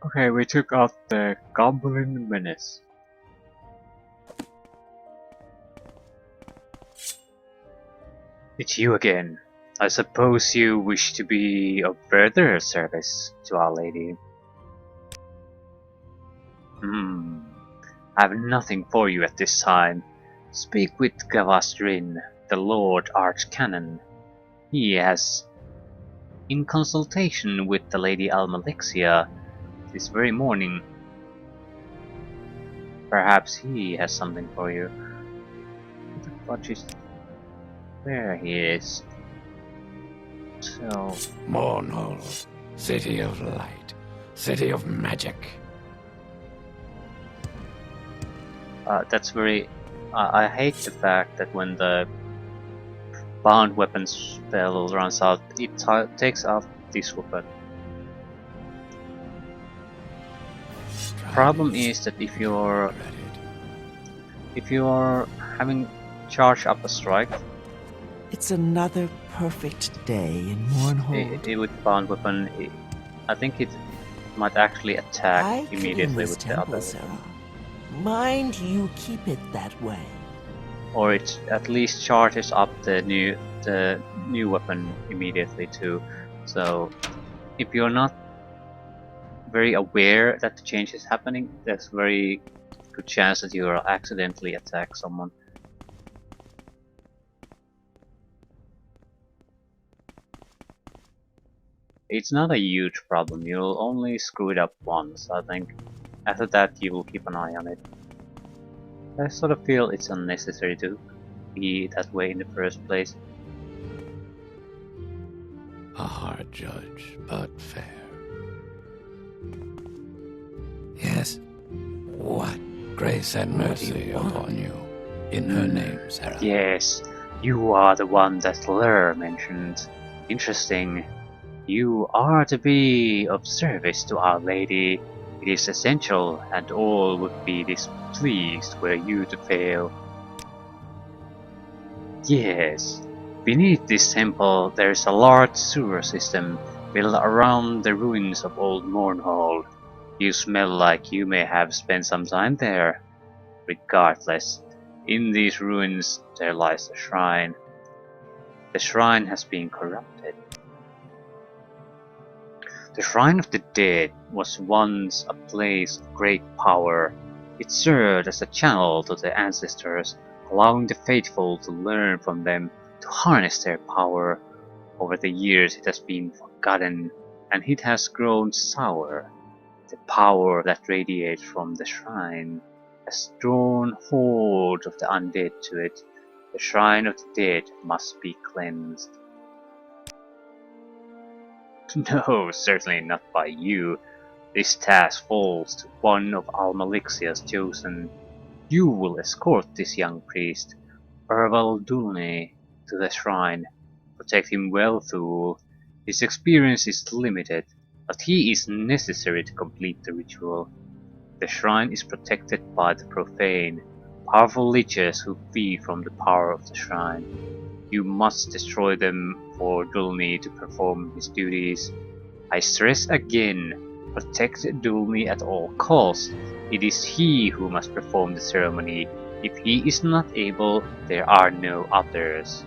Okay, we took out the Goblin Menace. It's you again. I suppose you wish to be of further service to Our Lady. I have nothing for you at this time. Speak with Gavastrin, the Lord Archcanon. He has, in consultation with the Lady Almalexia this very morning. Perhaps he has something for you. What the fudge is... There he is. So... Morrowind, city of light, city of magic. That's very... I hate the fact that when the bound weapon spell runs out, it takes out this weapon. Problem is that if you're having charge up a strike, it's another perfect day in Morrowind. With bound weapon, I think it might actually attack immediately with the other weapon. Mind you keep it that way. Or it at least charges up the new weapon immediately too. So if you're not very aware that the change is happening, there's very good chance that you will accidentally attack someone. It's not a huge problem, you'll only screw it up once, I think. After that you will keep an eye on it. I sort of feel it's unnecessary to be that way in the first place. A hard judge, but fair. Yes. What grace and mercy upon you. In her name, Sarah. Yes, you are the one that Lur mentioned. Interesting. You are to be of service to Our Lady. It is essential, and all would be displeased were you to fail. Yes. Beneath this temple there is a large sewer system built around the ruins of old Mornhold. You smell like you may have spent some time there. Regardless, in these ruins there lies a shrine. The shrine has been corrupted. The Shrine of the Dead was once a place of great power. It served as a channel to the ancestors, allowing the faithful to learn from them to harness their power. Over the years it has been forgotten, and it has grown sour. The power that radiates from the shrine has drawn hordes of the undead to it. The Shrine of the Dead must be cleansed. No, certainly not by you. This task falls to one of Almalexia's chosen. You will escort this young priest, Erval Dulne, to the shrine. Protect him well, Thule. His experience is limited, but he is necessary to complete the ritual. The shrine is protected by the profane, powerful liches who feed from the power of the shrine. You must destroy them for Dulne to perform his duties. I stress again, protect Dulne at all costs. It is he who must perform the ceremony. If he is not able, there are no others.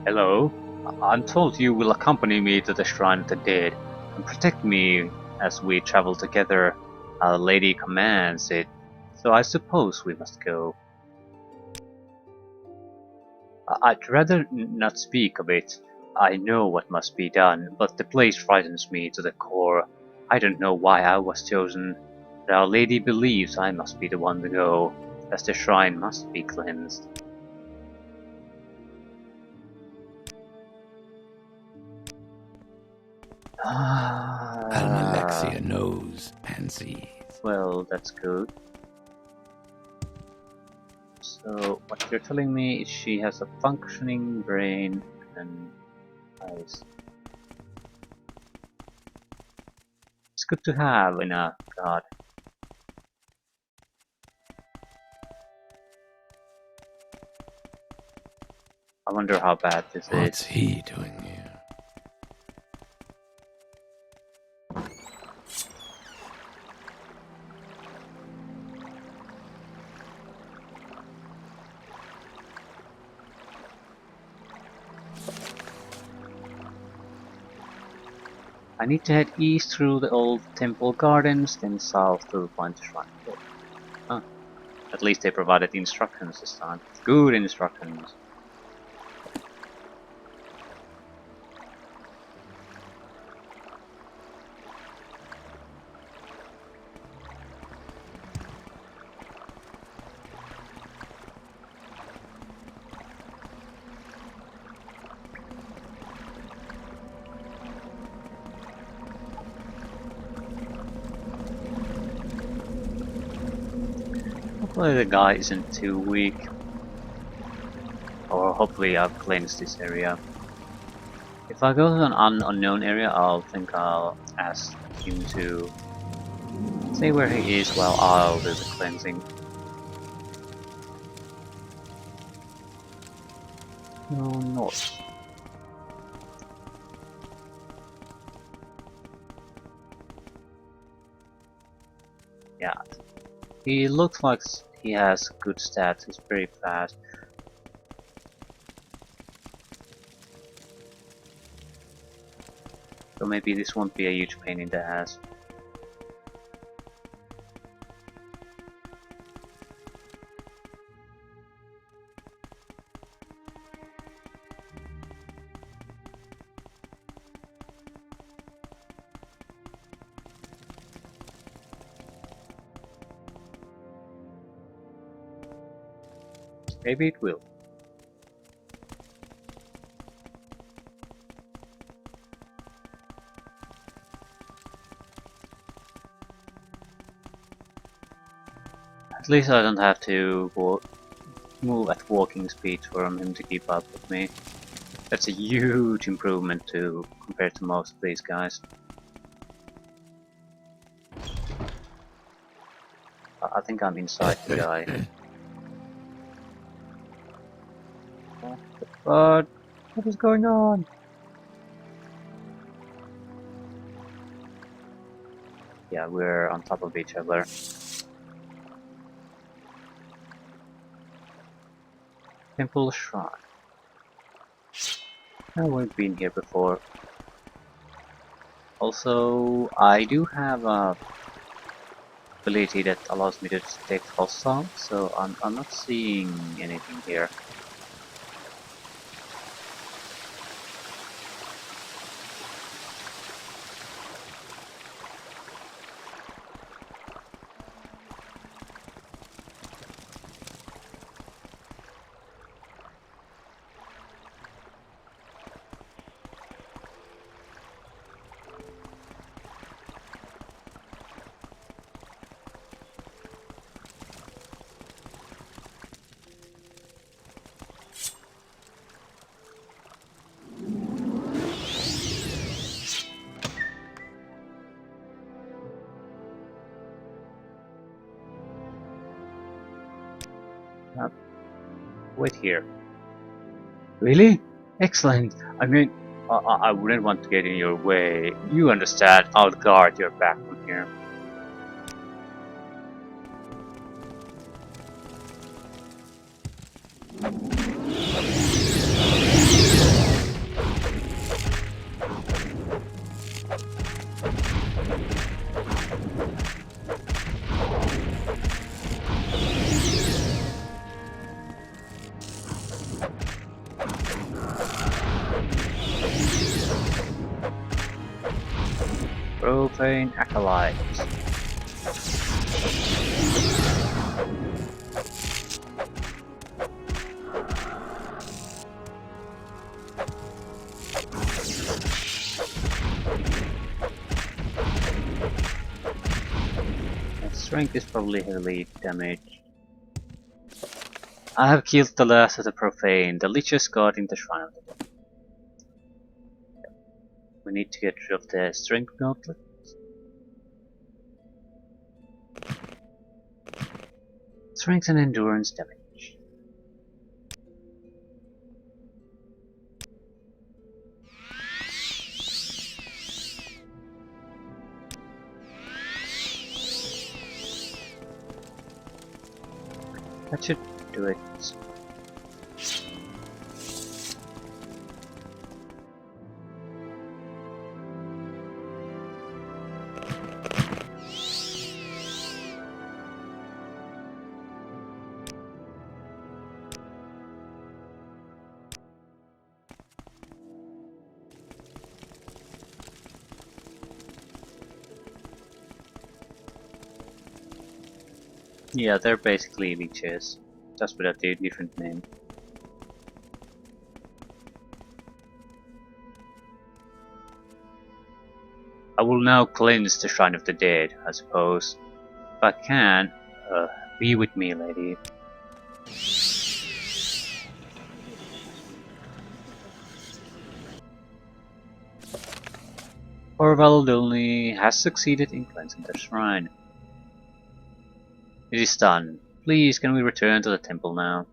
Hello? I'm told you will accompany me to the Shrine of the Dead and protect me as we travel together. Our Lady commands it, so I suppose we must go. I'd rather not speak of it. I know what must be done, but the place frightens me to the core. I don't know why I was chosen, but Our Lady believes I must be the one to go, as the shrine must be cleansed. Almalexia knows and sees. Well, that's good. So, what you're telling me is she has a functioning brain and eyes. It's good to have in a god. wonder how bad this What's is. he doing here? I need to head east through the old temple gardens, then south to find the shrine. Huh. At least they provided instructions this time. Good instructions. Hopefully the guy isn't too weak. Or hopefully I've cleansed this area. If I go to an unknown area, I'll ask him to say where he is while I'll do the cleansing. No, north. Yeah. He looks like he has good stats, he's very fast. So maybe this won't be a huge pain in the ass. Maybe it will. At least I don't have to move at walking speed for him to keep up with me. That's a huge improvement compared to most of these guys. I think I'm inside the guy. But what is going on? Yeah, we're on top of each other. Temple Shrine. Oh, we've been here before. Also, I do have a ability that allows me to detect hostile, so I'm not seeing anything here. Wait here. Really? Excellent. I mean, I wouldn't want to get in your way. You understand, I'll guard your back from here. Profane acolytes. Strength is probably heavily damaged. I have killed the last of the profane, the lichest god in the shrine of the dead. We need to get rid of the strength gauntlet. Strength and endurance damage. That should do it. Yeah, they're basically leeches, just with a different name. I will now cleanse the Shrine of the Dead, I suppose. If I can, be with me, lady. Orvald only has succeeded in cleansing the shrine. It is done. Please, can we return to the temple now?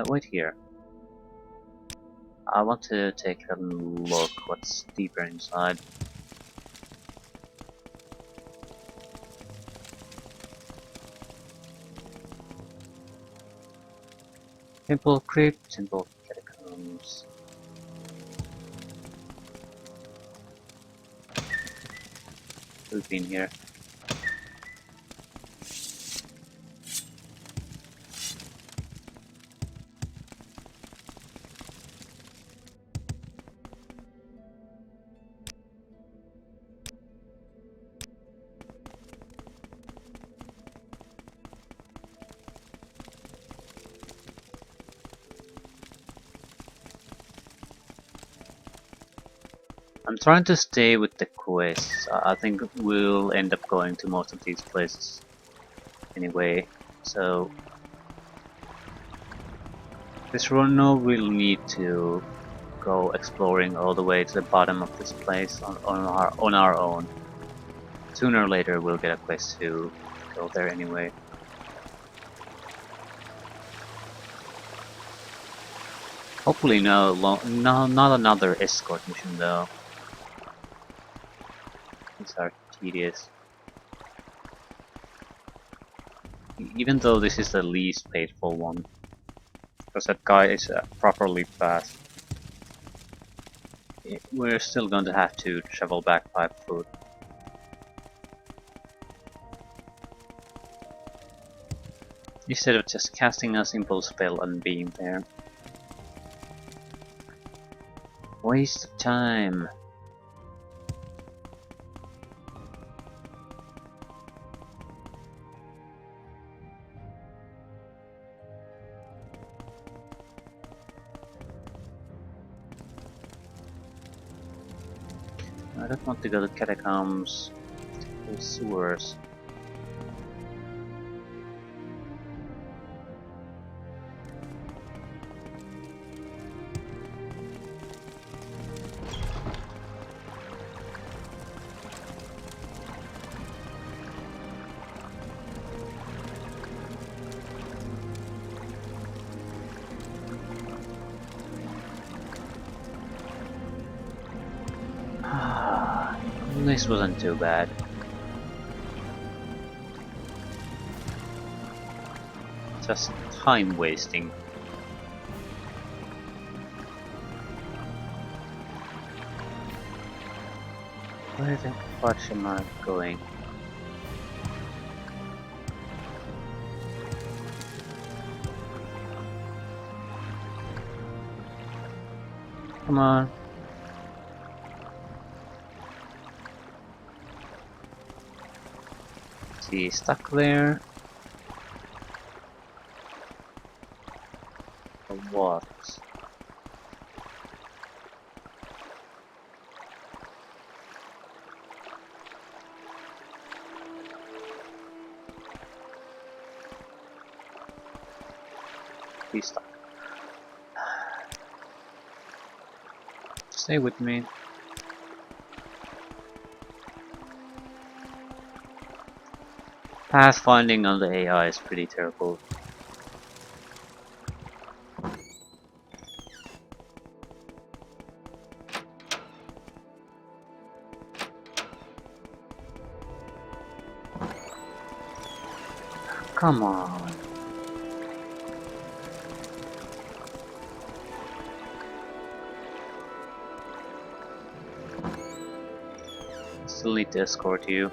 Wait here. I want to take a look what's deeper inside. Temple crypt, temple catacombs. We've been here. I'm trying to stay with the quests. I think we'll end up going to most of these places anyway, so this run we'll need to go exploring all the way to the bottom of this place on our own. Sooner or later we'll get a quest to go there anyway. Hopefully not another escort mission though. These are tedious. Even though this is the least painful one. Because that guy is properly fast. We're still going to have to travel back by foot. Instead of just casting a simple spell and being there. Waste of time. I don't want to go to catacombs, to sewers. This wasn't too bad. Just time wasting. Where the fuck am I going? Come on. Is he stuck there? Or what? He's stuck. Stay with me. Pathfinding on the AI is pretty terrible. Come on. Still need to escort you.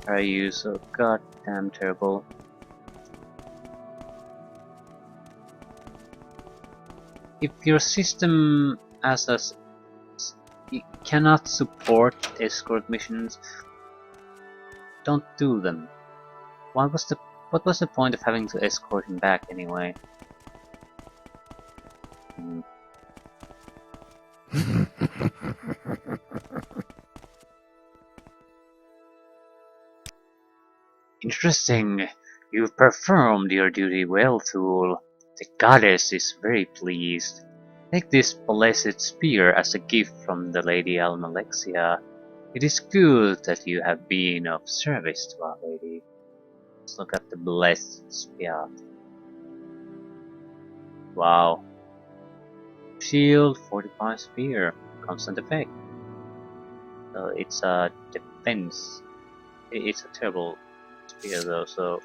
Are you so goddamn terrible? If your system as a cannot support escort missions, don't do them. What was the point of having to escort him back anyway? Interesting. You've performed your duty well, Thule. The goddess is very pleased. Take this blessed spear as a gift from the Lady Almalexia. It is good that you have been of service to our lady. Let's look at the blessed spear. Wow. Shield, 45 spear. Constant effect. So it's a defense. It's a terrible spear though, so...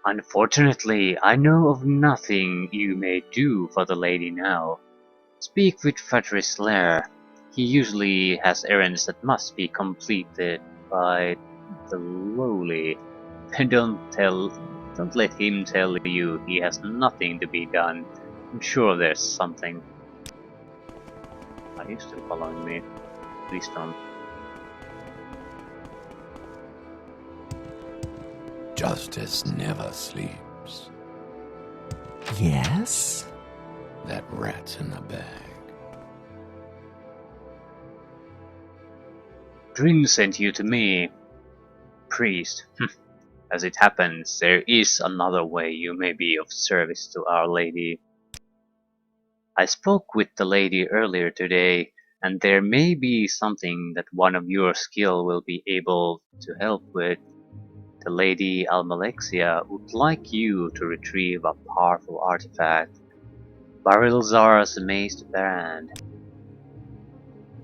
Unfortunately, I know of nothing you may do for the lady now. Speak with Frederick's lair. He usually has errands that must be completed by the lowly. Don't let him tell you he has nothing to be done. I'm sure there's something. Are you still following me? Please don't. Justice never sleeps. Yes? That rat's in the bag. Drin sent you to me. Priest. As it happens, there is another way you may be of service to Our Lady. I spoke with the lady earlier today, and there may be something that one of your skill will be able to help with. The Lady Almalexia would like you to retrieve a powerful artifact, Barilzar's Amazed Band.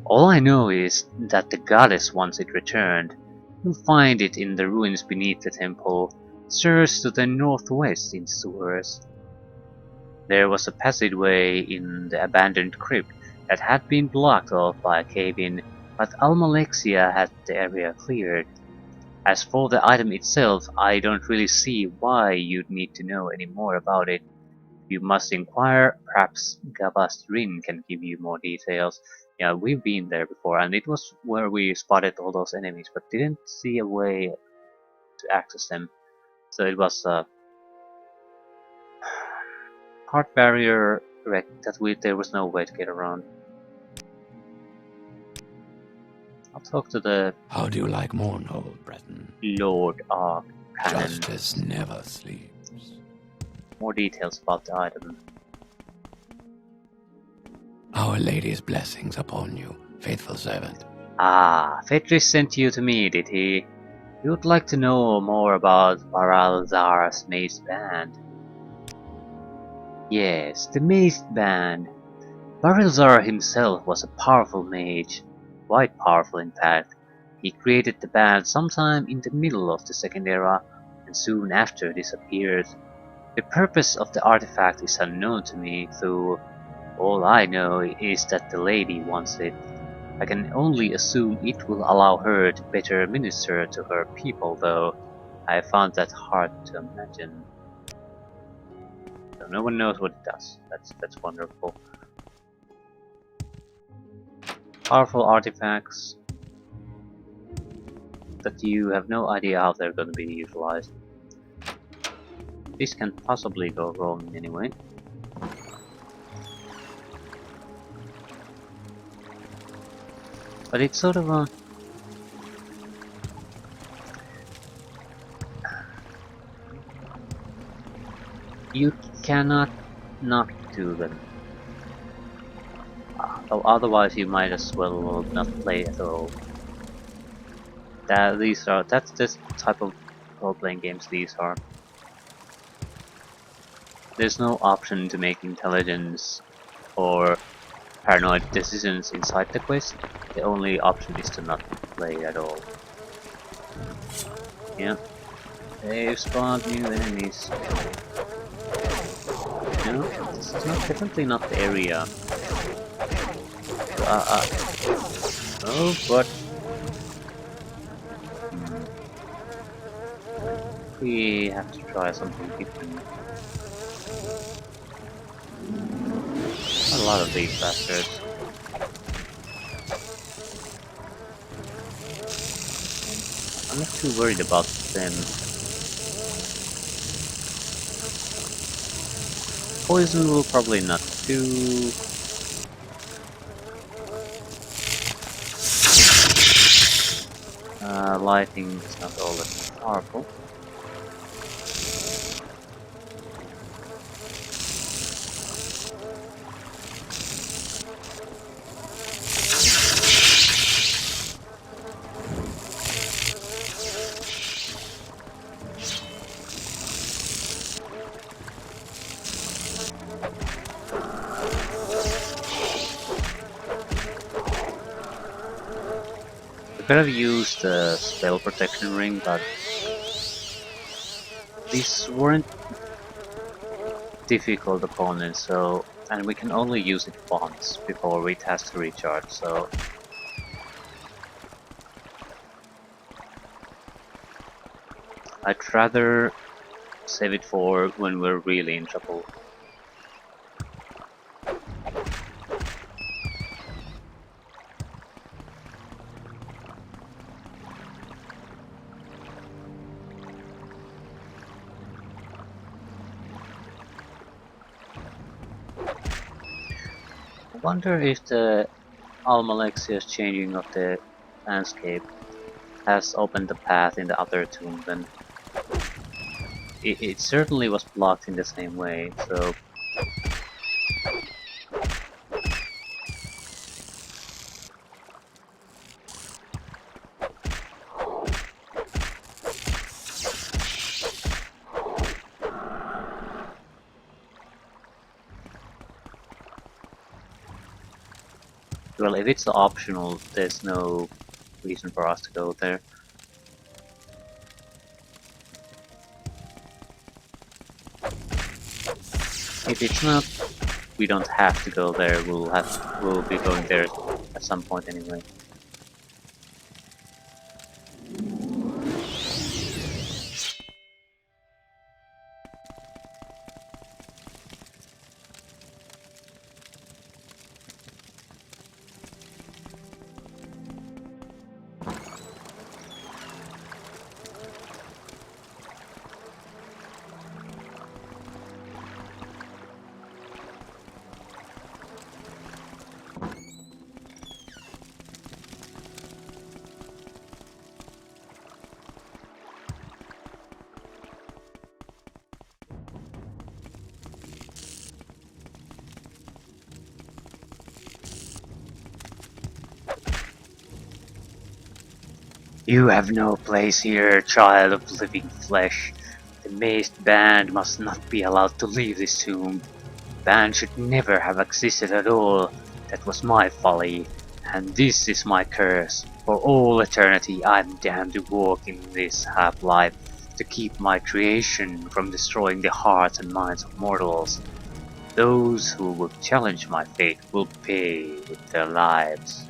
All I know is that the goddess wants it returned. You'll find it in the ruins beneath the temple, stairs to the northwest in sewers. There was a passageway in the abandoned crypt that had been blocked off by a cave-in, but Almalexia had the area cleared. As for the item itself, I don't really see why you'd need to know any more about it. You must inquire, perhaps Gabast Rin can give you more details. Yeah, we've been there before, and it was where we spotted all those enemies, but didn't see a way to access them. So it was a heart barrier wreck that there was no way to get around. I'll talk to the... How do you like Morrowind, Breton? Lord Arcannon. Justice never sleeps. More details about the item. Our Lady's blessings upon you, faithful servant. Ah, Fetris sent you to me, did he? You would like to know more about Baralzar's Maze Band? Yes, the Maze Band. Barilzar himself was a powerful mage. Quite powerful, in fact. He created the band sometime in the middle of the Second Era, and soon after disappeared. The purpose of the artifact is unknown to me, though all I know is that the lady wants it. I can only assume it will allow her to better minister to her people, though I found that hard to imagine. So no one knows what it does. That's wonderful. Powerful artifacts that you have no idea how they're going to be utilized. This can possibly go wrong anyway. But it's sort of a... You cannot not do them. Well, otherwise you might as well not play at all. That's this type of role-playing games these are. There's no option to make intelligence or paranoid decisions inside the quest. The only option is to not play at all. Yeah. They've spawned new enemies. No, this is definitely not the area. Oh, but we have to try something different. A lot of these bastards. I'm not too worried about them. Poison will probably not do. Lighting is not all that powerful. Could have used the spell protection ring, but these weren't difficult opponents, and we can only use it once before it has to recharge, so I'd rather save it for when we're really in trouble. I wonder if the Almalexia's changing of the landscape has opened the path in the other tomb. Then it certainly was blocked in the same way, so well, if it's optional, there's no reason for us to go there. If it's not, we don't have to go there. We'll be going there at some point anyway. You have no place here, child of living flesh. The mazed band must not be allowed to leave this tomb. The band should never have existed at all. That was my folly, and this is my curse. For all eternity I'm damned to walk in this half-life to keep my creation from destroying the hearts and minds of mortals. Those who will challenge my fate will pay with their lives.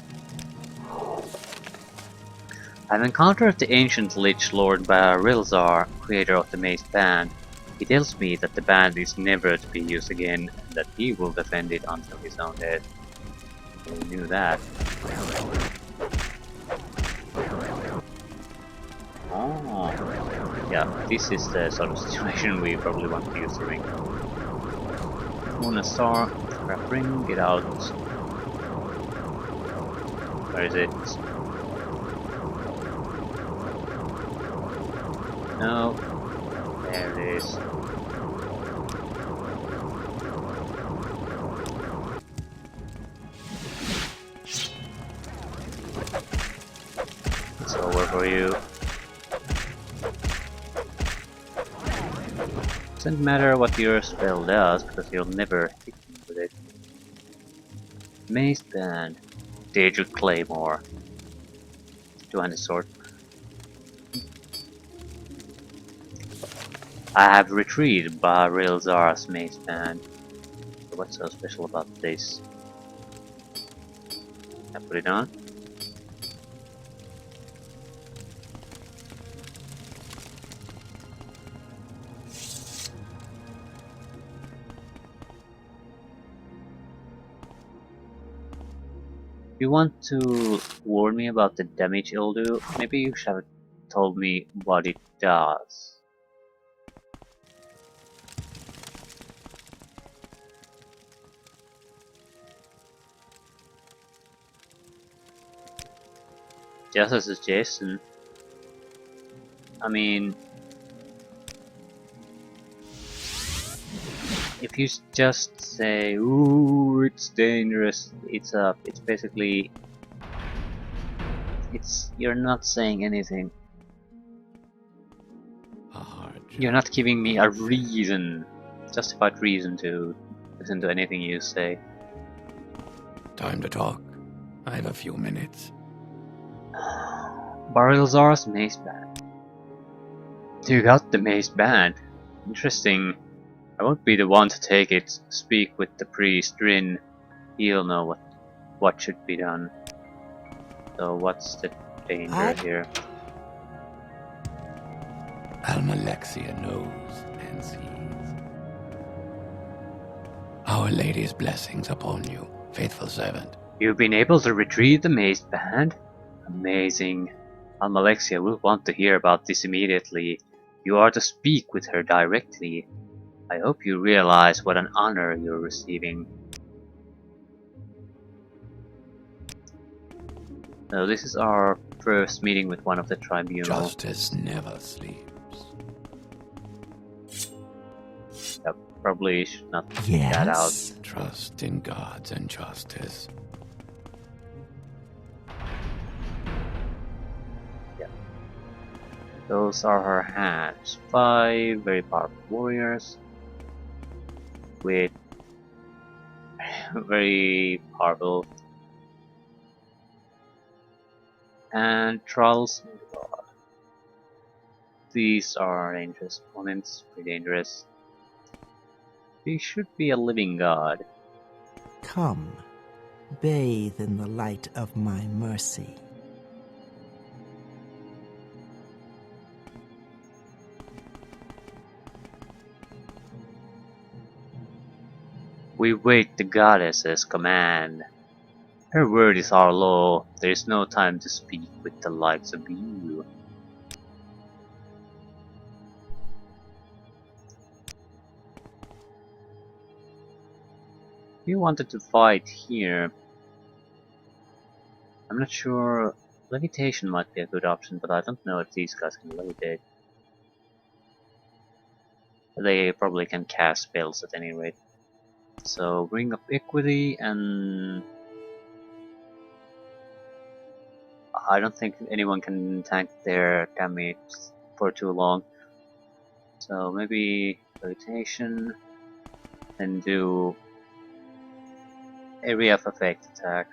I've encountered the ancient Lich Lord Barilzar, creator of the Mazed Band. He tells me that the band is never to be used again, and that he will defend it until his own death. We knew that. Oh, yeah, this is the sort of situation we probably want to use the ring. Moon and Star, grab ring, get out. Where is it? No, there it is. It's over for you. Doesn't matter what your spell does, because you'll never hit me with it. Mace Band. Daedric Claymore. Two-handed sword. I have retrieved Barilzar's Mace Band. So what's so special about this? I put it on. You want to warn me about the damage it'll do? Maybe you should have told me what it does. Just a suggestion. I mean, if you just say, "Ooh, it's dangerous," it's basically, you're not saying anything. You're not giving me a reason, justified reason to listen to anything you say. Time to talk. I have a few minutes. Barilzar's Mace Band. You got the Mace Band. Interesting. I won't be the one to take it. Speak with the priest, Rin. He'll know what should be done. So what's the danger here? Almalexia knows and sees. Our Lady's blessings upon you, faithful servant. You've been able to retrieve the Mace Band? Amazing. Almalexia will want to hear about this immediately. You are to speak with her directly. I hope you realize what an honor you're receiving. So this is our first meeting with one of the tribunal. Justice never sleeps. Yep, probably should not take that out. Trust in gods and justice. Those are her hands. 5 very powerful warriors with very powerful and trolls. These are dangerous opponents, pretty dangerous. He should be a living god. Come, bathe in the light of my mercy. We wait the goddess's command. Her word is our law. There is no time to speak with the likes of you. If you wanted to fight here, I'm not sure. Levitation might be a good option, but I don't know if these guys can levitate. They probably can cast spells at any rate. So bring up equity, and I don't think anyone can tank their damage for too long. So maybe levitation, and do area of effect attack.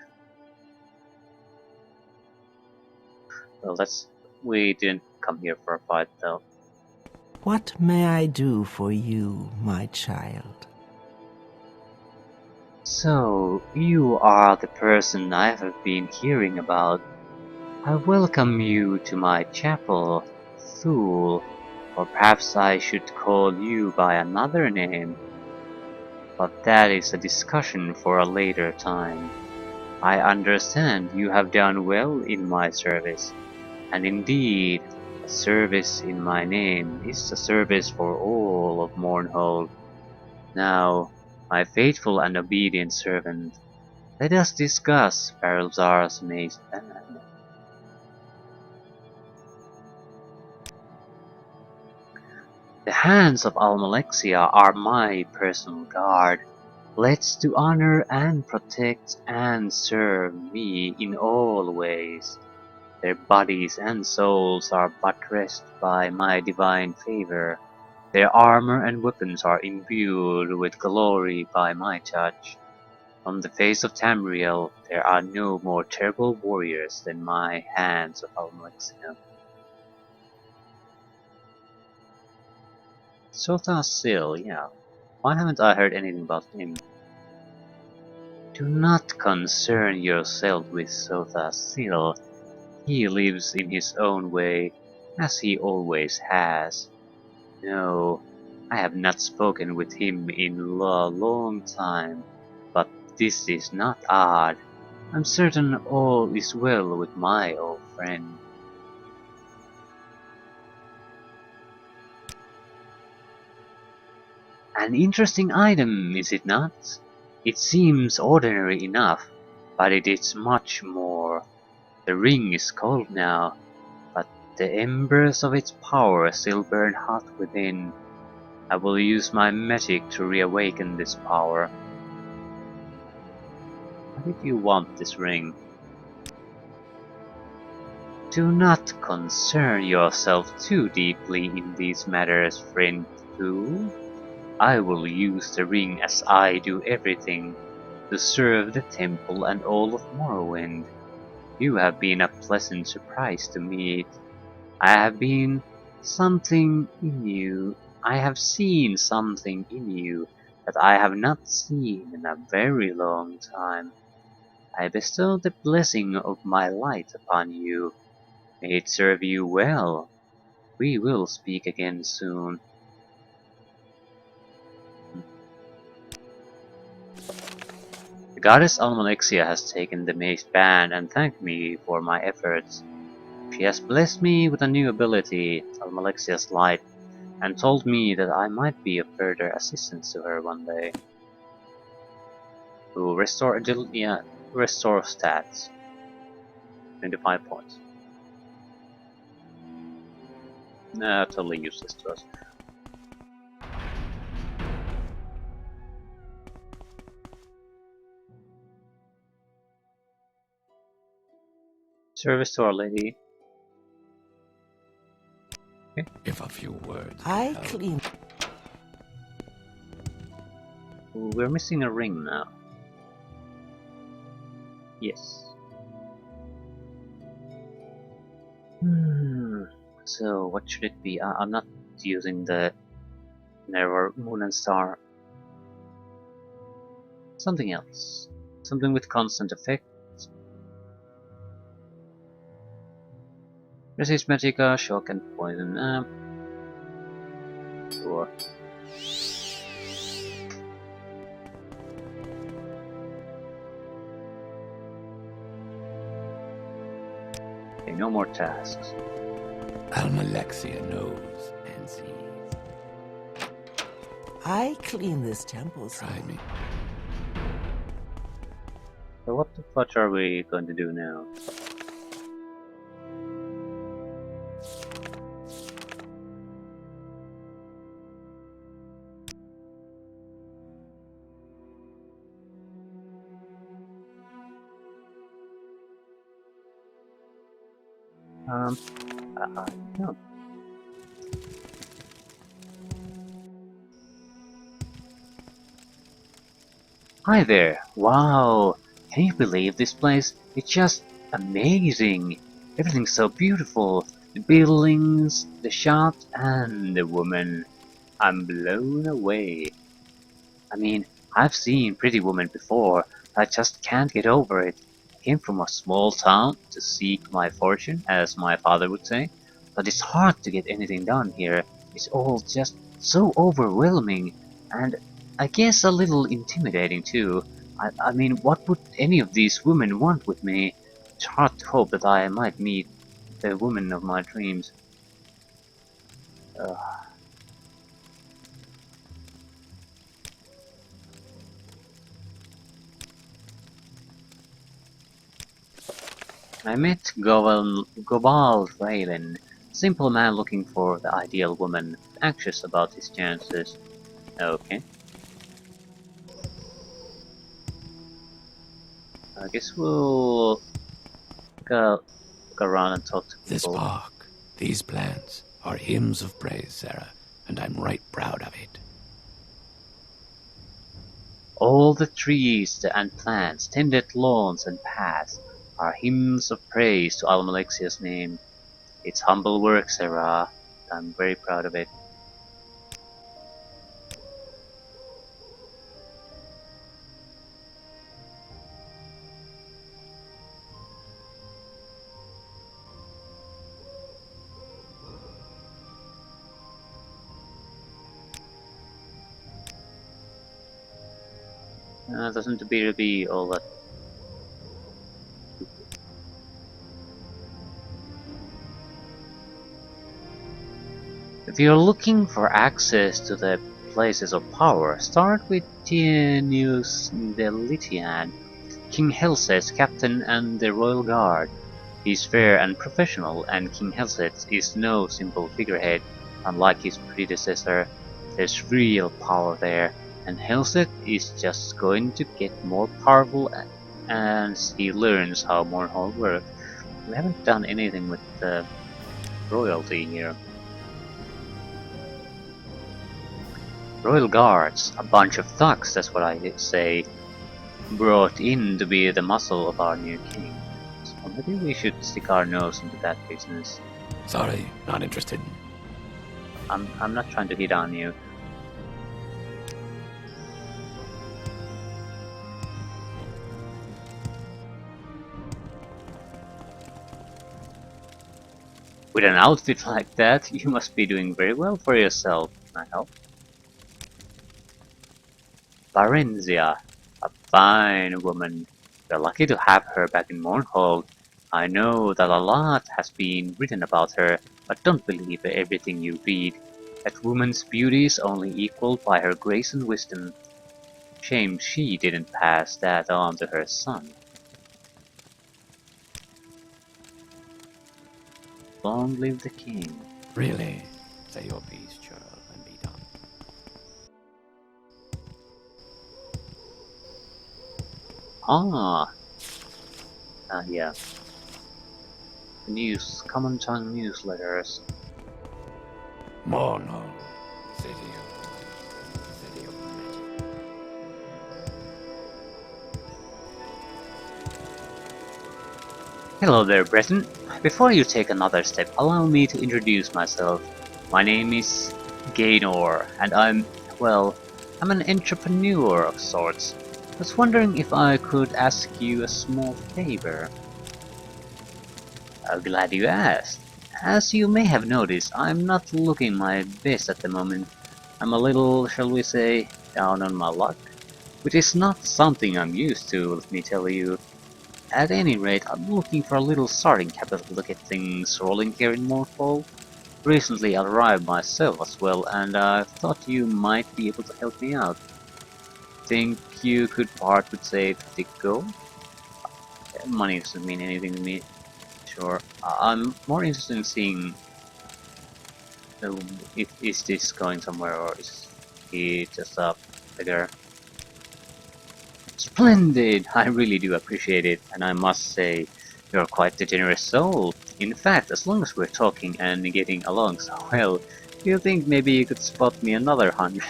Well, we didn't come here for a fight though. What may I do for you, my child? So, you are the person I have been hearing about. I welcome you to my chapel, Thule, or perhaps I should call you by another name. But that is a discussion for a later time. I understand you have done well in my service, and indeed, a service in my name is a service for all of Mournhold. Now, my faithful and obedient servant, let us discuss Barilzar's Mace Band. The hands of Almalexia are my personal guard. Let's to honor and protect and serve me in all ways. Their bodies and souls are buttressed by my divine favor. Their armor and weapons are imbued with glory by my touch. On the face of Tamriel, there are no more terrible warriors than my hands of Almalexia. Sil, yeah. Why haven't I heard anything about him? Do not concern yourself with Sil. He lives in his own way, as he always has. No, I have not spoken with him in a long time, but this is not odd. I'm certain all is well with my old friend. An interesting item, is it not? It seems ordinary enough, but it is much more. The ring is cold now, but the embers of its power still burn hot within. I will use my magic to reawaken this power. Why did you want this ring? Do not concern yourself too deeply in these matters, friend Fool. I will use the ring as I do everything, to serve the temple and all of Morrowind. You have been a pleasant surprise to meet. I have been something in you. I have seen something in you that I have not seen in a very long time. I bestow the blessing of my light upon you. May it serve you well. We will speak again soon. The goddess Almalexia has taken the mace band and thanked me for my efforts. She has blessed me with a new ability, Almalexia's Light, and told me that I might be of further assistance to her one day. To restore agility, restore stats. 25 points. Nah, totally useless to us. Service to Our Lady. Okay. If a few words I can help. clean. We're missing a ring now. Yes. So what should it be? I'm not using the Never Moon and Star. Something else. Something with constant effect. Resist Magicka, Shock and Poison. Sure. Okay, no more tasks. Almalexia knows and sees. I clean this temple. Try me. So what the fudge are we going to do now? No. Hi there! Wow! Can you believe this place? It's just amazing! Everything's so beautiful. The buildings, the shops, and the woman. I'm blown away. I mean, I've seen pretty women before, but I just can't get over it. I came from a small town to seek my fortune, as my father would say, but it's hard to get anything done here. It's all just so overwhelming, and I guess a little intimidating too. I mean, what would any of these women want with me? It's hard to hope that I might meet the woman of my dreams. I met Gobald Valen, simple man looking for the ideal woman, anxious about his chances. Okay. I guess we'll take a walk around and talk to This people. park, these plants, are hymns of praise, Sarah, and I'm right proud of it. All the trees and plants, tended lawns and paths, are hymns of praise to Almalexia's name. It's humble work, Sarah. I'm very proud of it. Doesn't appear to be all that. If you're looking for access to the places of power, start with Tienius the Lytian, King Helset's captain and the royal guard. He's fair and professional, and King Helset is no simple figurehead. Unlike his predecessor, there's real power there, and Helset is just going to get more powerful as he learns how Mournhold works. We haven't done anything with the royalty here. Royal guards, a bunch of thugs, that's what I say, brought in to be the muscle of our new king. So maybe we should stick our nose into that business. Sorry, not interested. I'm not trying to hit on you. With an outfit like that, you must be doing very well for yourself. Can I help? Varenzia, a fine woman. We're lucky to have her back in Mournhold. I know that a lot has been written about her, but don't believe everything you read. That woman's beauty is only equaled by her grace and wisdom. Shame she didn't pass that on to her son. Long live the king. Really? Say your piece, Churl, and be done. Yeah. The news, common tongue newsletters. Mournhold, city of magic. Hello there, Breton. Before you take another step, allow me to introduce myself. My name is Gaynor, and I'm an entrepreneur of sorts. Was wondering if I could ask you a small favor. Glad you asked. As you may have noticed, I'm not looking my best at the moment. I'm a little, shall we say, down on my luck. Which is not something I'm used to, let me tell you. At any rate, I'm looking for a little starting capital to get things rolling here in Morrowind. Recently arrived myself as well, and I thought you might be able to help me out. Think you could part with, say, 50 gold? Money doesn't mean anything to me. Sure. I'm more interested in seeing if is this going somewhere or is he just a beggar. Splendid! I really do appreciate it, and I must say, you're quite a generous soul. In fact, as long as we're talking and getting along so well, do you think maybe you could spot me another 100?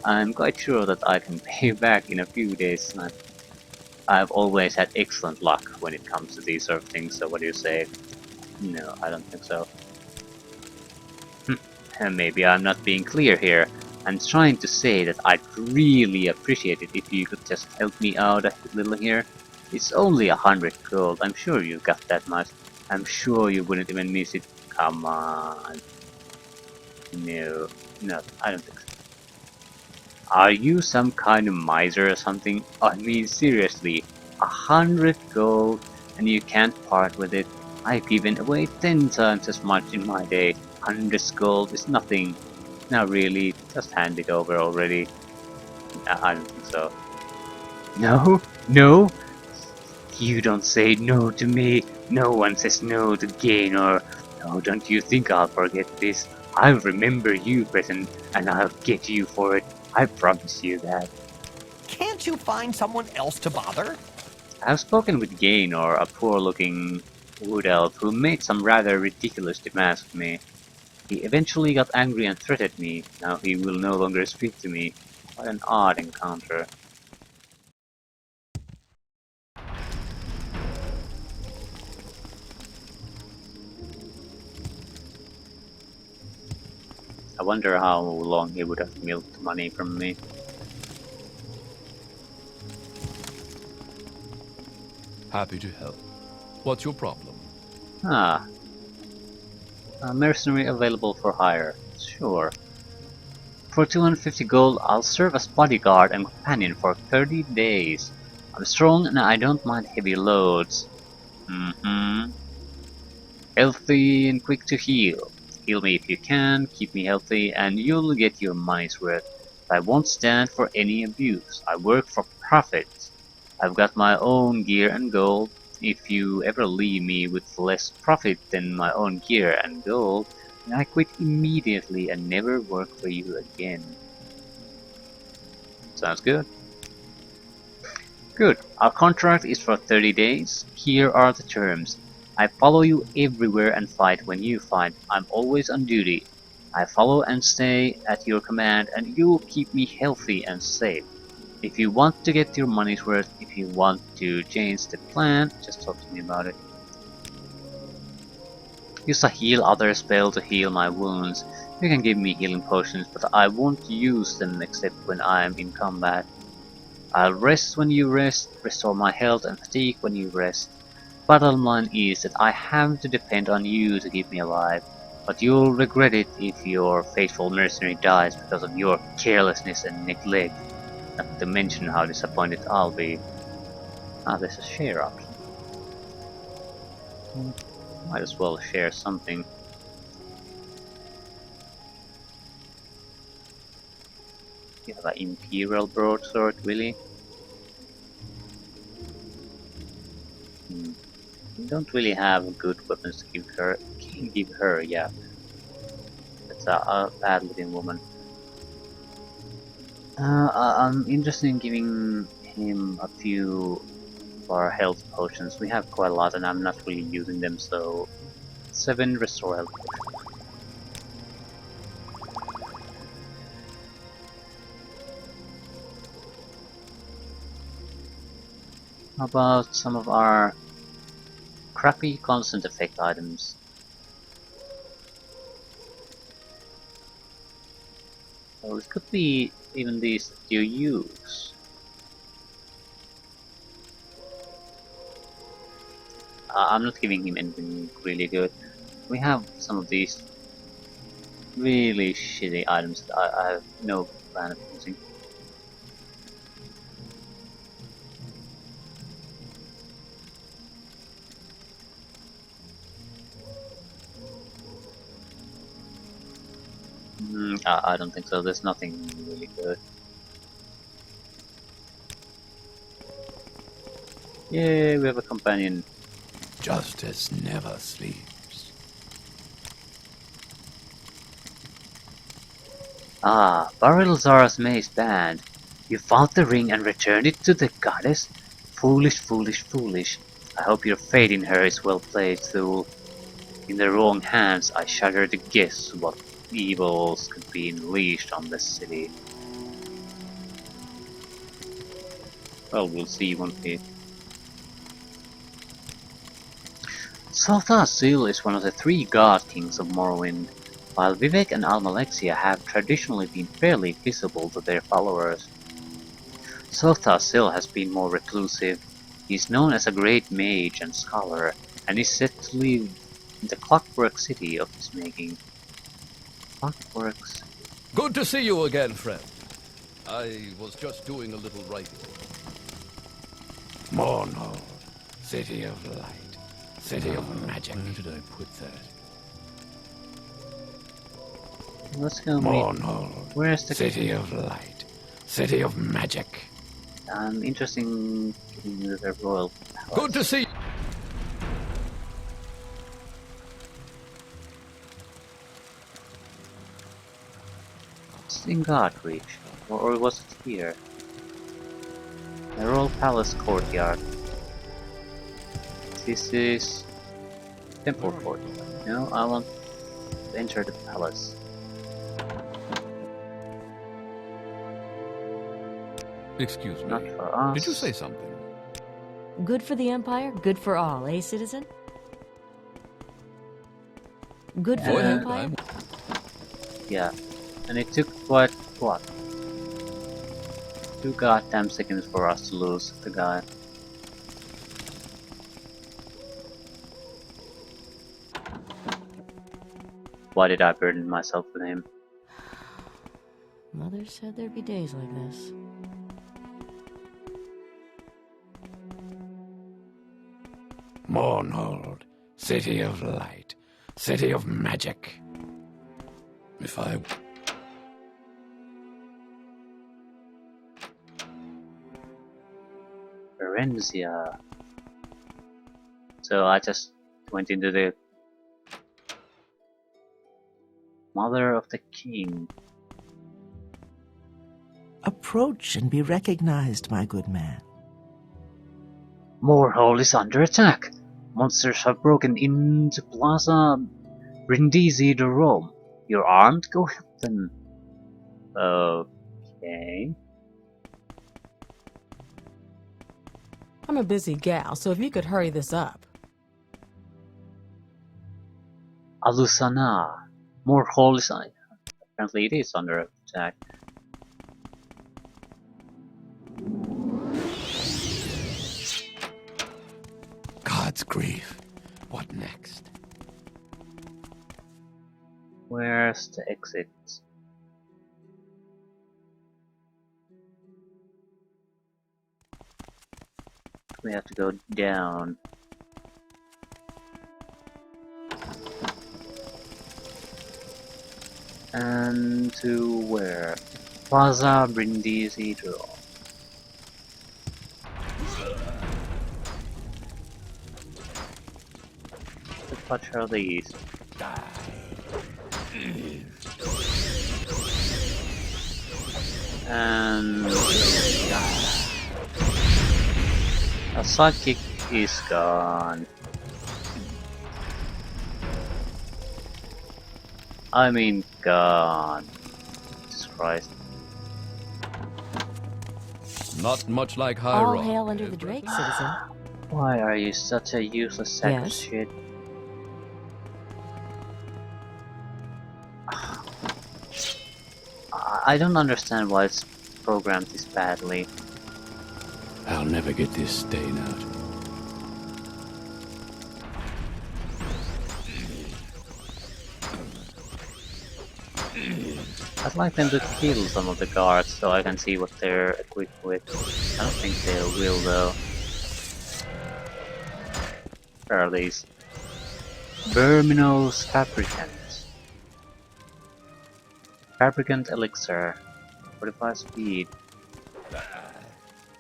I'm quite sure that I can pay back in a few days' time. I've always had excellent luck when it comes to these sort of things, so what do you say? No, I don't think so. Maybe I'm not being clear here. I'm trying to say that I'd really appreciate it if you could just help me out a little here. It's only 100 gold, I'm sure you've got that much. I'm sure you wouldn't even miss it. Come on. No, I don't think so. Are you some kind of miser or something? I mean seriously, 100 gold and you can't part with it. I've given away 10 times as much in my day. 100 gold is nothing. Now really, just hand it over already. I don't think so. No, no, you don't say no to me. No one says no to Gaynor. No, don't you think I'll forget this. I'll remember you, Breton, and I'll get you for it. I promise you that. Can't you find someone else to bother? I've spoken with Gaynor, a poor-looking Wood Elf, who made some rather ridiculous demands of me. He eventually got angry and threatened me. Now he will no longer speak to me. What an odd encounter. I wonder how long he would have milked money from me. Happy to help. What's your problem? Ah, a mercenary available for hire. Sure. For 250 gold, I'll serve as bodyguard and companion for 30 days. I'm strong and I don't mind heavy loads. Healthy and quick to heal. Heal me if you can, keep me healthy, and you'll get your money's worth. I won't stand for any abuse. I work for profit. I've got my own gear and gold. If you ever leave me with less profit than my own gear and gold, then I quit immediately and never work for you again. Sounds good. Good. Our contract is for 30 days. Here are the terms. I follow you everywhere and fight when you fight. I'm always on duty. I follow and stay at your command, and you'll keep me healthy and safe. If you want to get your money's worth, if you want to change the plan, just talk to me about it. Use a heal other spell to heal my wounds. You can give me healing potions, but I won't use them except when I'm in combat. I'll rest when you rest, restore my health and fatigue when you rest. Bottom line is that I have to depend on you to keep me alive, but you'll regret it if your faithful mercenary dies because of your carelessness and neglect. Not to mention how disappointed I'll be. Ah, there's a share option. Might as well share something. You have an Imperial broadsword, really? You don't really have good weapons to give her. Can give her, yeah. That's a bad-looking woman. I'm interested in giving him a few of our health potions. We have quite a lot, and I'm not really using them. So, 7 restore health. How about some of our crappy constant effect items? Well, it could be even these that you use. I'm not giving him anything really good. We have some of these really shitty items that I have no plan of using. I don't think so. There's nothing really good. Yay, we have a companion. Justice never sleeps. Ah, Barilzara's maze band. You found the ring and returned it to the goddess? Foolish, foolish, foolish. I hope your faith in her is well placed, Thule. In the wrong hands, I shudder to guess what evils could be unleashed on the city. Well, we'll see, won't we? Sulthasil is one of the 3 god kings of Morrowind, while Vivek and Almalexia have traditionally been fairly visible to their followers. Sulthasil has been more reclusive. He is known as a great mage and scholar, and is said to live in the clockwork city of his making. Clockworks. Good to see you again, friend. I was just doing a little writing. Morrowind, city of light, city of magic. Where did I put that? Let's go meet. Morrowind, Where's the city of light, city of magic. I'm interested in getting you the royal palace. Good to see you. It's in Godreach, or was it here? The royal palace courtyard. This is temple court. No, I want to enter the palace. Excuse me. Not for us. Did you say something? Good for the Empire, good for all, eh, citizen? Good for Go the ahead. Empire? Yeah. And it took what? 2 goddamn seconds for us to lose the guy. Why did I burden myself with him? Mother said there'd be days like this. Mournhold, city of light, city of magic. If I... Morrowind. So I just went into the Mother of the King. Approach and be recognized, my good man. Morrowind is under attack. Monsters have broken into Plaza Brindisi de Rome. You're armed? Go help them. Okay. I'm a busy gal, so if you could hurry this up. Alusana. Morrowind is apparently it is under attack. God's grief. What next? Where's the exit? We have to go down. And to where? Plaza Brindisi de Rome. What are these? And a sidekick is gone. I mean gone. Jesus Christ. Not much like high All rock. hail under the Drake, citizen. Why are you such a useless sack of Yes? shit? I don't understand why it's programmed this badly. I'll never get this stain out. I'd like them to kill some of the guards so I can see what they're equipped with. I don't think they will though. Where are these? Verminos Fabricants. Fabricant Elixir. 45 speed.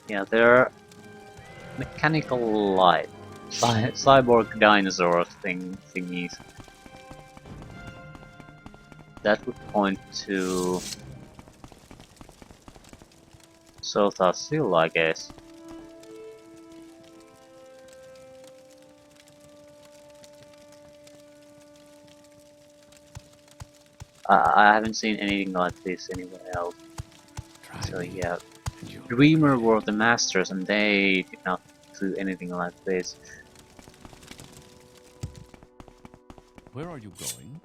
Yeah, they're mechanical light. Cyborg dinosaur thingies. That would point to Sotha Sil, I guess. I haven't seen anything like this anywhere else. So yeah, Dreamer were the masters and they did not do anything like this. Where are you going?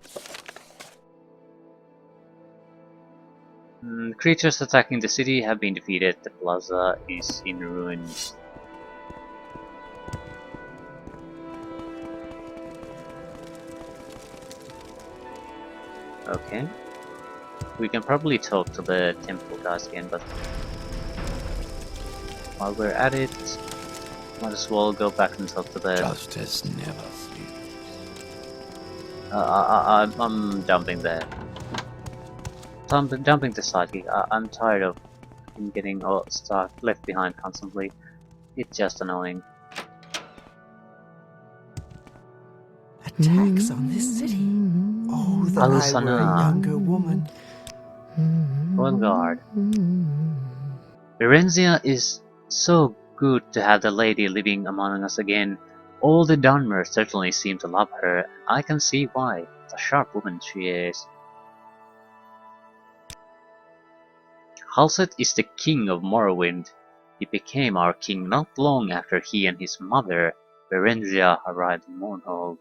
Creatures attacking the city have been defeated. The plaza is in ruins. Okay. We can probably talk to the temple guys again, but while we're at it, might as well go back and talk to the... Justice never sleeps. I'm dumping the... Dumping the sidekick. I'm tired of him getting all stuck left behind constantly. It's just annoying. Attacks on this city. Oh, that I were a Alusana. younger woman. Royal Guard. Berenzia is so good to have the lady living among us again. All the Dunmers certainly seem to love her, and I can see why. What a sharp woman she is. Halseth is the king of Morrowind. He became our king not long after he and his mother, Berenzia, arrived in Mournhold.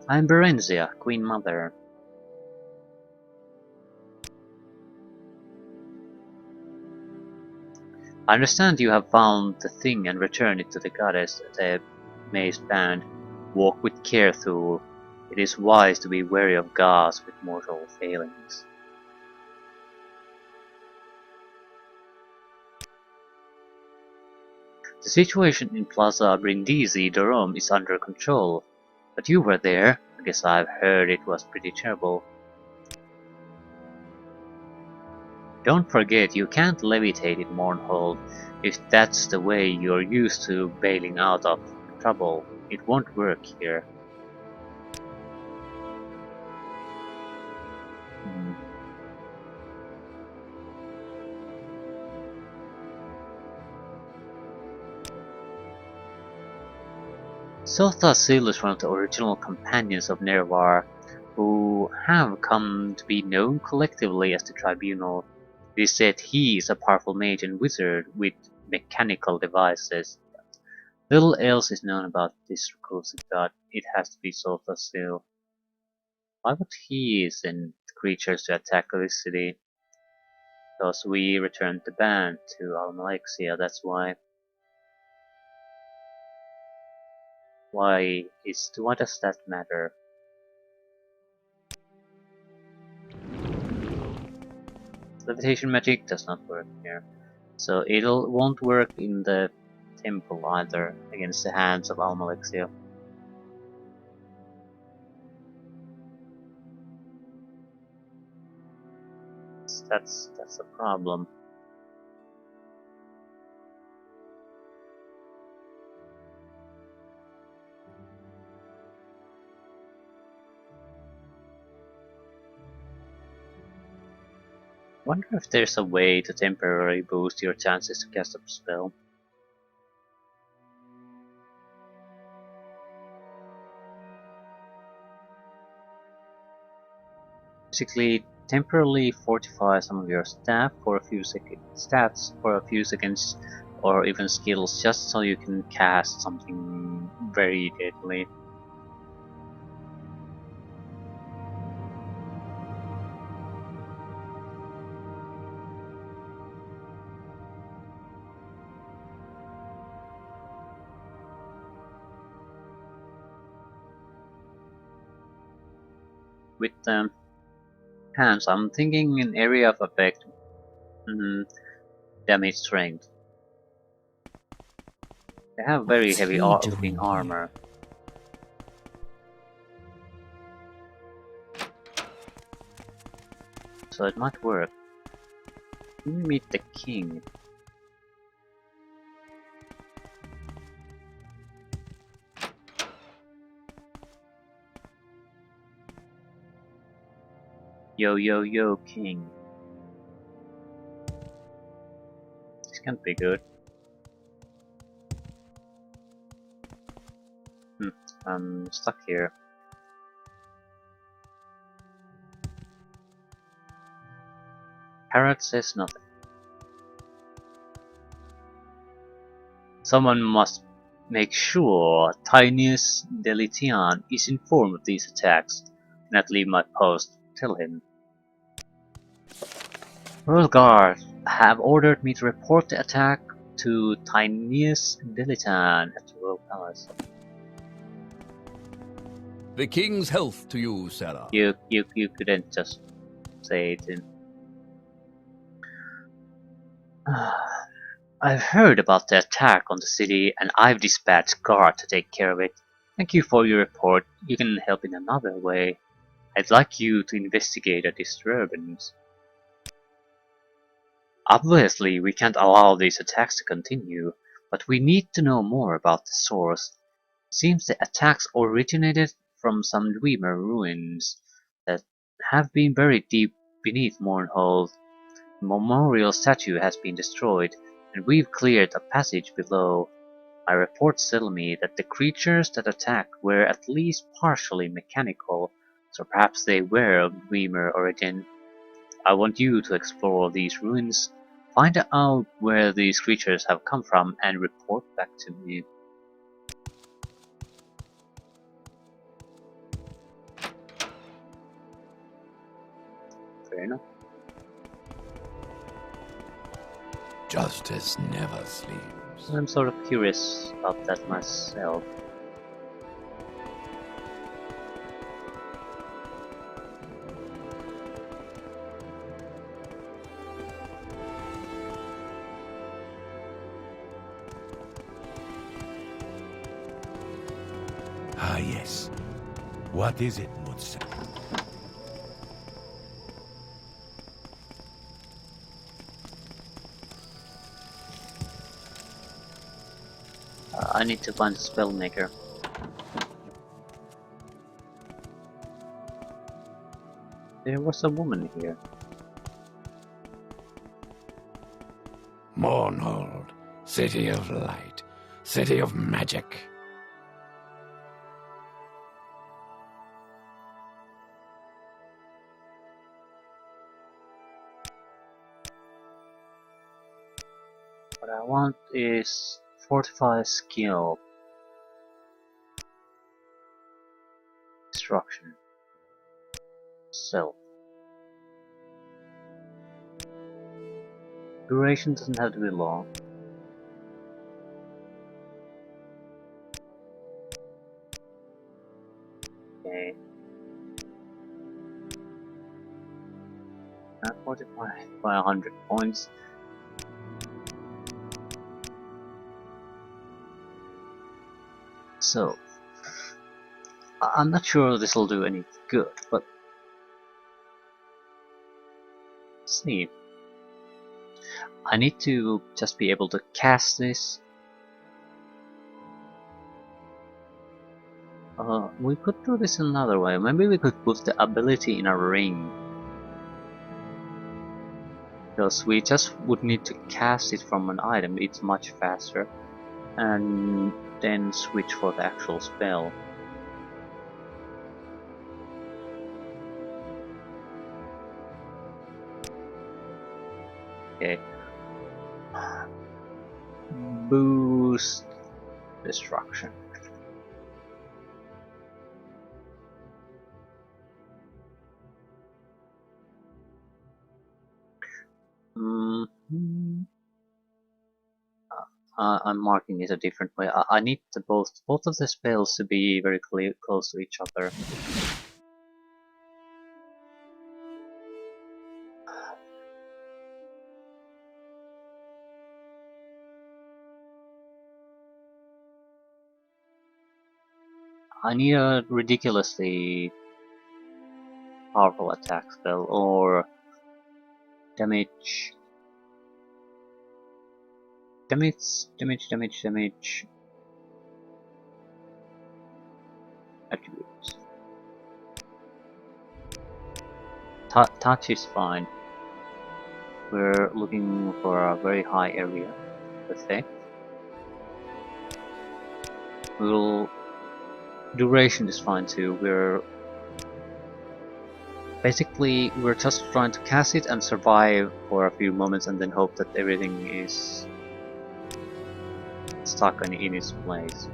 I'm Berenzia, Queen Mother. I understand you have found the thing and returned it to the goddess, the amazed band. Walk with care, Thule. It is wise to be wary of gods with mortal failings. The situation in Plaza Brindisi Durham is under control. But you were there. I guess I've heard it was pretty terrible. Don't forget, you can't levitate in Mournhold if that's the way you're used to bailing out of trouble. It won't work here. Sothasil is one of the original companions of Nervar, who have come to be known collectively as the Tribunal. It is said he is a powerful mage and wizard with mechanical devices. Little else is known about this reclusive god. It has to be Sothasil. Why would he send creatures to attack this city? Because we returned the band to Almalexia, that's why. Why does that matter? Levitation magic does not work here. So it won't work in the temple either, against the hands of Almalexia. That's a problem. Wonder if there's a way to temporarily boost your chances to cast a spell. Basically, temporarily fortify some of your stats for a few seconds, or even skills, just so you can cast something very deadly. With hands, I'm thinking an area of effect. Damage strength. They have very What's heavy he looking doing armor. So it might work. Let me meet the king. Yo yo yo, king. This can't be good. I'm stuck here. Parrot says nothing. Someone must make sure Tinius Delitian is informed of these attacks. Not leave my post. Tell him. Royal Guard have ordered me to report the attack to Tinius Delitian at the Royal Palace. The king's health to you, Sarah. You couldn't just say it in. I've heard about the attack on the city and I've dispatched guard to take care of it. Thank you for your report. You can help in another way. I'd like you to investigate a disturbance. Obviously, we can't allow these attacks to continue, but we need to know more about the source. It seems the attacks originated from some Dwemer ruins that have been buried deep beneath Mournhold. The memorial statue has been destroyed, and we've cleared a passage below. My reports tell me that the creatures that attacked were at least partially mechanical, so perhaps they were of Dwemer origin. I want you to explore these ruins, find out where these creatures have come from, and report back to me. Fair enough. Justice never sleeps. I'm sort of curious about that myself. Ah, yes. What is it, Mutsa? I need to find a spellmaker. There was a woman here. Mournhold, city of light, city of magic. What I want is fortify skill, destruction, self. Duration doesn't have to be long. Okay. Not fortify by 100 points. So, I'm not sure this will do any good, but let's see. I need to just be able to cast this. We could do this another way. Maybe we could put the ability in a ring. Because we just would need to cast it from an item, it's much faster. And then switch for the actual spell. Okay. Boost destruction. I'm marking it a different way. I need both of the spells to be very close to each other. I need a ridiculously powerful attack spell or damage. Damage. Attributes. Touch is fine. We're looking for a very high area effect. Duration is fine too. We're just trying to cast it and survive for a few moments and then hope that everything is stuck in its place.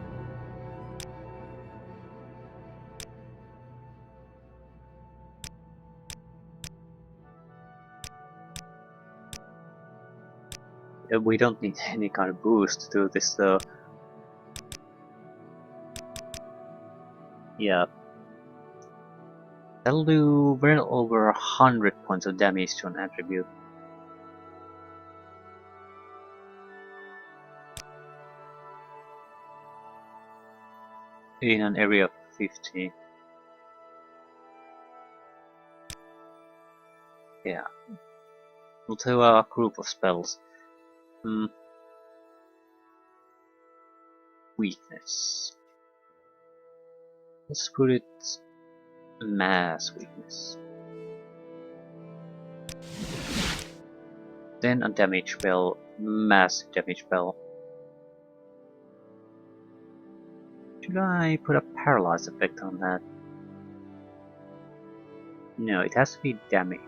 We don't need any kind of boost to do this though. Yeah. That'll do well over 100 points of damage to an attribute. In an area of 50. Yeah. We'll do a group of spells. Weakness. Let's put it mass weakness. Then a damage spell, massive damage spell. Should I put a paralyze effect on that? No, it has to be damage.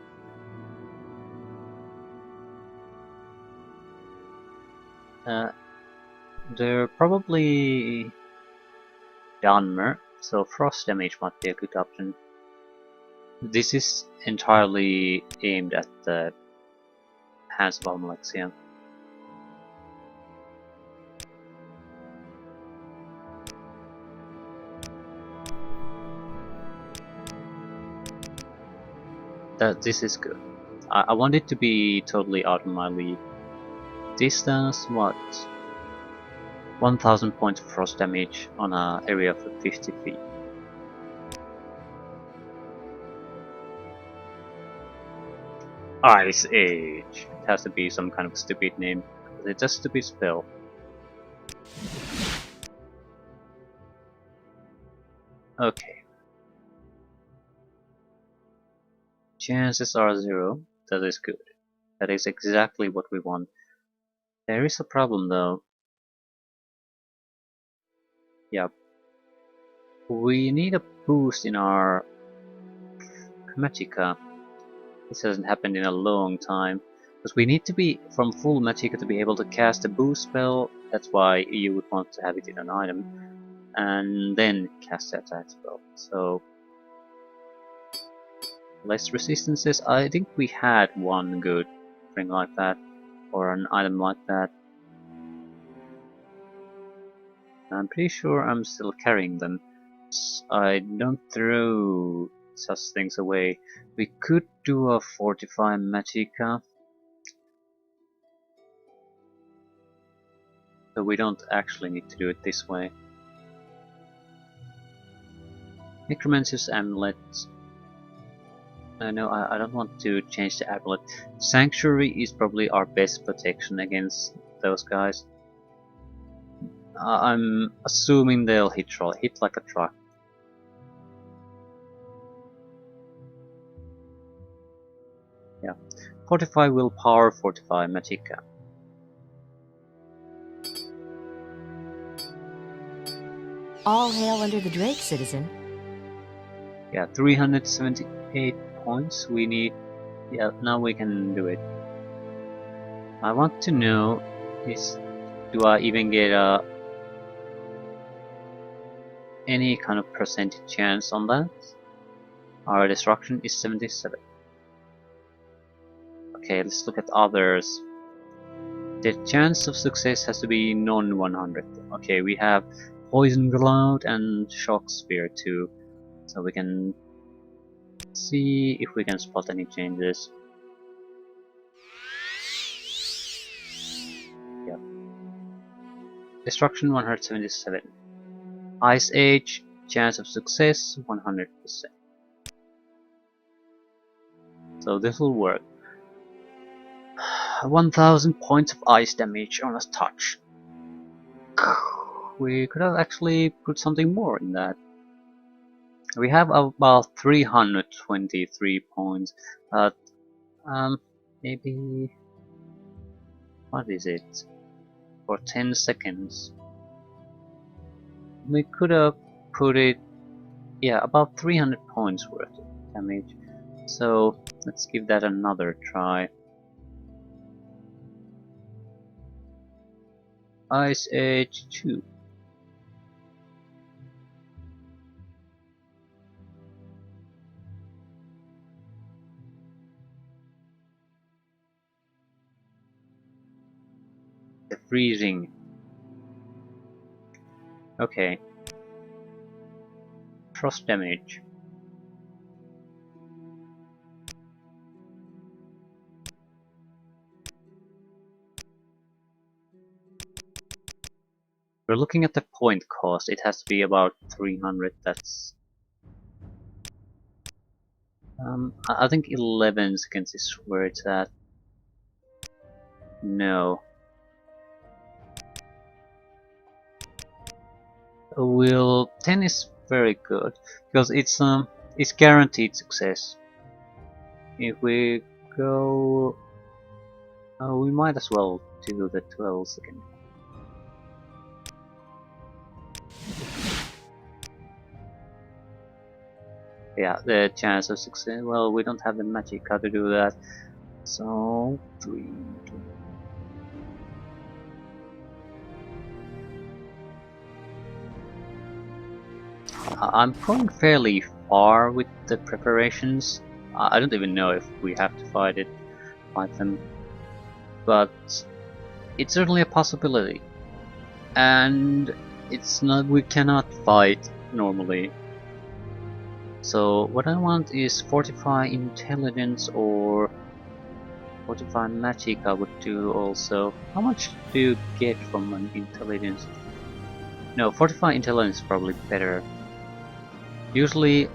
They're probably Dunmer, so frost damage might be a good option. This is entirely aimed at the hands of Almalexia. This is good. I want it to be totally out of my league. Distance, what? 1000 points of frost damage on an area of 50 feet. Ice Age. It has to be some kind of stupid name. It's a stupid spell. Okay. Chances are 0. That is good. That is exactly what we want. There is a problem though. Yep. We need a boost in our Magicka. This hasn't happened in a long time. Because we need to be from full Magicka to be able to cast a boost spell. That's why you would want to have it in an item. And then cast the attack spell. So less resistances. I think we had one good thing like that. Or an item like that. I'm pretty sure I'm still carrying them. I don't throw such things away. We could do a Fortify Magicka. So we don't actually need to do it this way. Necromancer's Amulet. No, I don't want to change the amulet. Sanctuary is probably our best protection against those guys. I'm assuming they'll hit like a truck. Yeah. Fortify Willpower, Fortify Magicka. All hail under the Drake, citizen. Yeah, 378 points we need. Yeah, now we can do it. I want to know is, do I even get any kind of percentage chance on that? Our destruction is 77. Okay, let's look at others. The chance of success has to be non-100. Okay, we have Poison Cloud and Shock Sphere too. So we can see if we can spot any changes. Yep. Destruction 177. Ice Age, chance of success 100%. So this will work. 1000 points of ice damage on a touch. We could have actually put something more in that. We have about 323 points, but maybe, what is it, for 10 seconds we could have put it, yeah, about 300 points worth of damage. So let's give that another try. Ice Age 2. The freezing. Okay. Frost damage. We're looking at the point cost. It has to be about 300. That's I think 11 seconds is where it's at. No. Will 10 is very good because it's guaranteed success. If we go, we might as well do the 12 second. Yeah, the chance of success. Well, we don't have the magic card to do that, so 3. I'm going fairly far with the preparations. I don't even know if we have to fight them, but it's certainly a possibility. And it's not, we cannot fight normally. So what I want is fortify intelligence or fortify magic. I would do also. How much do you get from an intelligence? No, fortify intelligence is probably better. Usually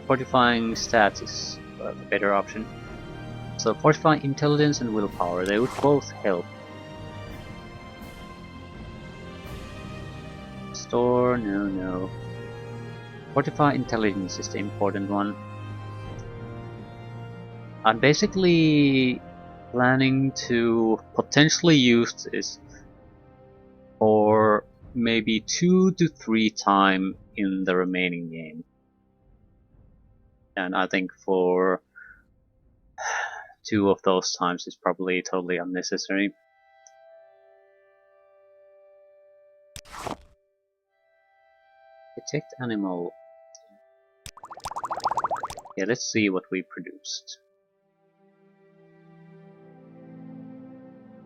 fortifying stats is a better option. So fortify intelligence and willpower, they would both help. Store, no. Fortify intelligence is the important one. I'm basically planning to potentially use this for maybe 2 to 3 times in the remaining game. And I think for 2 of those times is probably totally unnecessary. Detect animal. Yeah, let's see what we produced.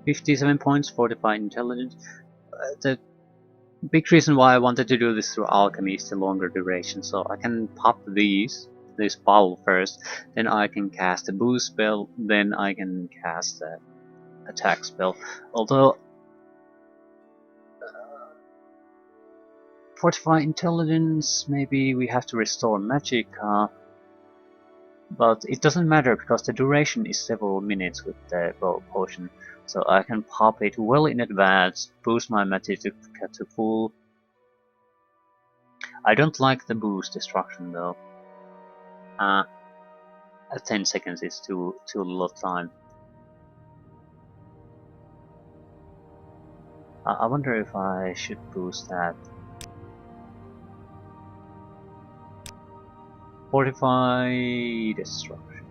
57 points, fortified intelligence. The big reason why I wanted to do this through alchemy is the longer duration, so I can pop this bottle first, then I can cast a boost spell, then I can cast the attack spell. Although fortify intelligence, maybe we have to restore magic, but it doesn't matter because the duration is several minutes with the potion, so I can pop it well in advance, boost my magic to full. I don't like the boost destruction though. 10 seconds is too little time. I wonder if I should boost that. Fortify destruction.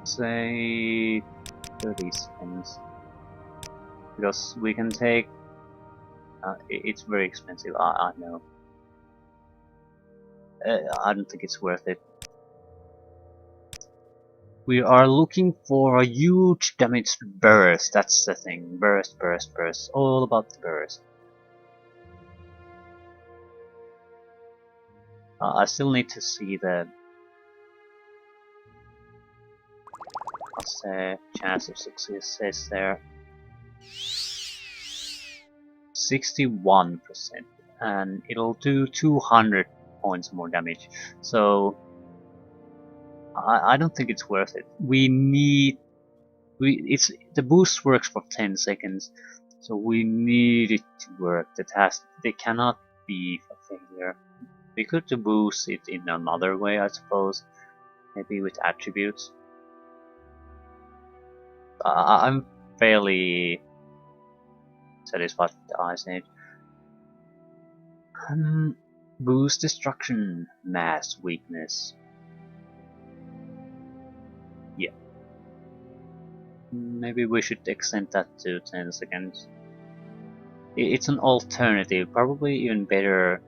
Say 30 seconds. Because we can take... it's very expensive, I know. I don't think it's worth it. We are looking for a huge damage burst, that's the thing. Burst. All about the burst. I still need to see the... what's the chance of success there? 61%, and it'll do 200 points more damage. So I don't think it's worth it. The boost works for 10 seconds, so we need it to work. They cannot be a failure. We could boost it in another way, I suppose, maybe with attributes. I'm fairly satisfied with the Ice Age. Boost destruction, mass weakness. Yeah. Maybe we should extend that to 10 seconds. It's an alternative, probably even better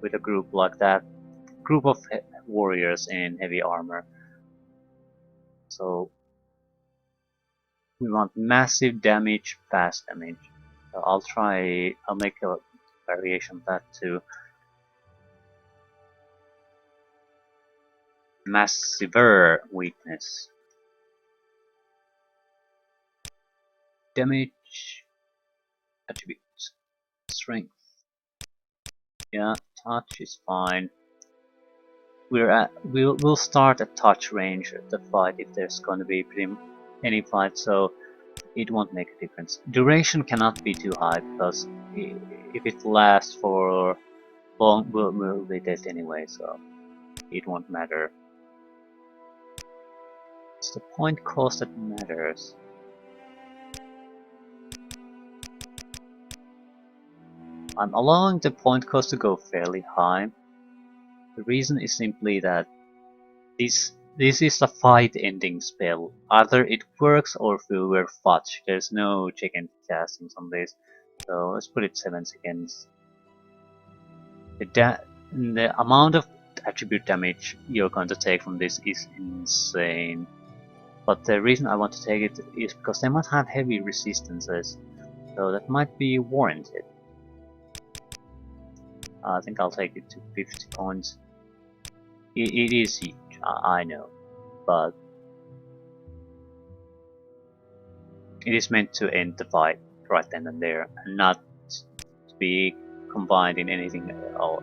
with a group like that. Group of warriors in heavy armor. So we want massive damage, fast damage. So I'll make a variation of that too. Massiver weakness. Damage, attributes, strength. Yeah, touch is fine. We'll start at touch range at the fight if there's going to be any fight. So it won't make a difference. Duration cannot be too high because if it lasts for long, we'll be dead anyway, so it won't matter. It's the point cost that matters. I'm allowing the point cost to go fairly high. The reason is simply that this is a fight ending spell. Either it works or we're fudge. There's no chicken castings on this. So let's put it 7 seconds. The amount of attribute damage you're going to take from this is insane. But the reason I want to take it is because they might have heavy resistances. So that might be warranted. I think I'll take it to 50 points. It is huge, I know, but it is meant to end the fight right then and there, and not to be combined in anything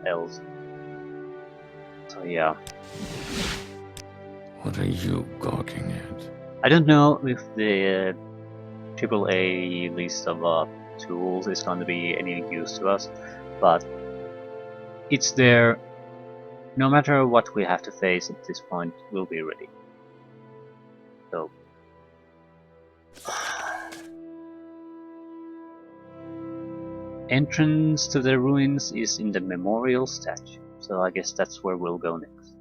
else. So yeah. What are you gawking at? I don't know if the AAA list of tools is going to be any use to us, but it's there. No matter what we have to face at this point, we'll be ready. So entrance to the ruins is in the memorial statue, so I guess that's where we'll go next.